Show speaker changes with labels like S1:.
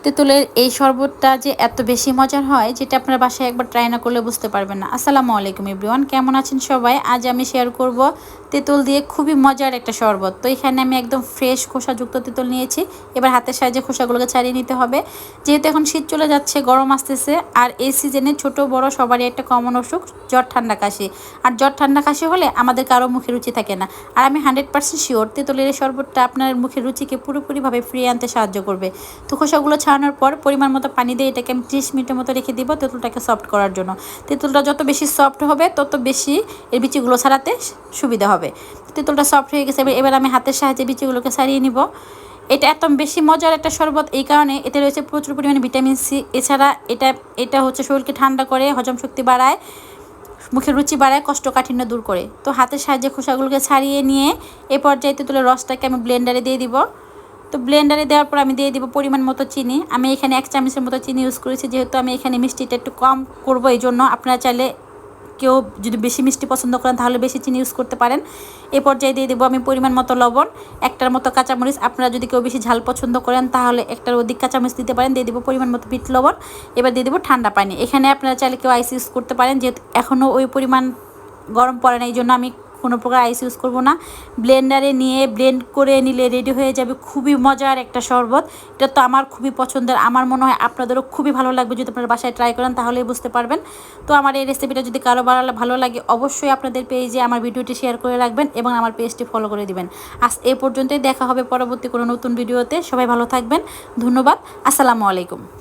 S1: তেঁতুলের এই শরবতটা যে এত বেশি মজার হয় যেটা আপনার বাসায় একবার ট্রাই না করলে বুঝতে পারবেন না। আসসালামু আলাইকুম এভরিওয়ান, কেমন আছেন সবাই? আজ আমি শেয়ার করব তেঁতুল দিয়ে খুবই মজার একটা শরবত। তো এখানে আমি একদম ফ্রেশ খোসাযুক্ত তেঁতুল নিয়েছি। এবার হাতের সাহায্যে খোসাগুলোকে ছাড়িয়ে নিতে হবে। যেহেতু এখন শীত চলে যাচ্ছে, গরম আসতেছে, আর এই সিজনে ছোট বড় সবারই একটা কমন অসুখ জ্বর ঠান্ডা কাশি। আর জ্বর ঠান্ডা কাশি হলে আমাদের কারো মুখে রুচি থাকে না। আর আমি 100% শিওর তেঁতুলের এই শরবতটা আপনার মুখের রুচিকে পুরোপুরিভাবে ফিরিয়ে আনতে সাহায্য করবে। তো খোসাগুলো ছাড়ানোর পর পরিমাণ মতো পানি দিয়ে এটাকে আমি 30 মিনিটের মতো রেখে দিব তেঁতুলটাকে সফট করার জন্য। তেঁতুলটা যত বেশি সফট হবে তত বেশি এর বিচিগুলো ছাড়াতে সুবিধা হবে। তেঁতুলটা সফট হয়ে গেছে, এবার আমি হাতের সাহায্যে বিচিগুলোকে ছাড়িয়ে নিব। এটা এত বেশি মজার একটা শরবত এই কারণে এতে রয়েছে প্রচুর পরিমাণে ভিটামিন সি। এছাড়া এটা হচ্ছে শরীরকে ঠান্ডা করে, হজম শক্তি বাড়ায়, মুখের রুচি বাড়ায়, কোষ্ঠকাঠিন্য দূর করে। তো হাতের সাহায্যে খোসাগুলোকে ছাড়িয়ে নিয়ে এ পর্যায়ে তেঁতুলের রসটাকে আমি ব্লেন্ডারে দিয়ে দিব। তো ব্লেন্ডারে দেওয়ার পর আমি দিয়ে দিব পরিমাণ মতো চিনি। আমি এখানে 1 চামচের মতো চিনি ইউজ করেছি, যেহেতু আমি এখানে মিষ্টিটা একটু কম করবো। এই জন্য আপনারা চাইলে কেউ যদি বেশি মিষ্টি পছন্দ করেন তাহলে বেশি চিনি ইউজ করতে পারেন। এই পর্যায়ে দিয়ে দেবো আমি পরিমাণ মতো লবণ, একটার মতো কাঁচামরিচ। আপনারা যদি কেউ বেশি ঝাল পছন্দ করেন তাহলে একটার অধিক কাঁচামরিচ দিতে পারেন। দিয়ে দেবো পরিমাণ মতো বিট লবণ। এবার দিয়ে দেবো ঠান্ডা পানি। এখানে আপনারা চাইলে কেউ আইস ইউজ করতে পারেন, যেহেতু এখনও ওই পরিমাণ গরম পড়ে না, এই জন্য আমি কোনো প্রকার আইস ইউজ করবো না। ব্লেন্ডারে নিয়ে ব্লেন্ড করে নিলে রেডি হয়ে যাবে খুবই মজার একটা শরবত। এটা তো আমার খুবই পছন্দের, আমার মনে হয় আপনাদেরও খুবই ভালো লাগবে। যদি আপনারা বাসায় ট্রাই করেন তাহলেই বুঝতে পারবেন। তো আমার এই রেসিপিটা যদি কারো ভালো লাগে অবশ্যই আপনাদের পেজে আমার ভিডিওটি শেয়ার করে রাখবেন এবং আমার পেজটি ফলো করে দিবেন। আজ এই পর্যন্তই, দেখা হবে পরবর্তী কোনো নতুন ভিডিওতে। সবাই ভালো থাকবেন, ধন্যবাদ, আসসালামু আলাইকুম।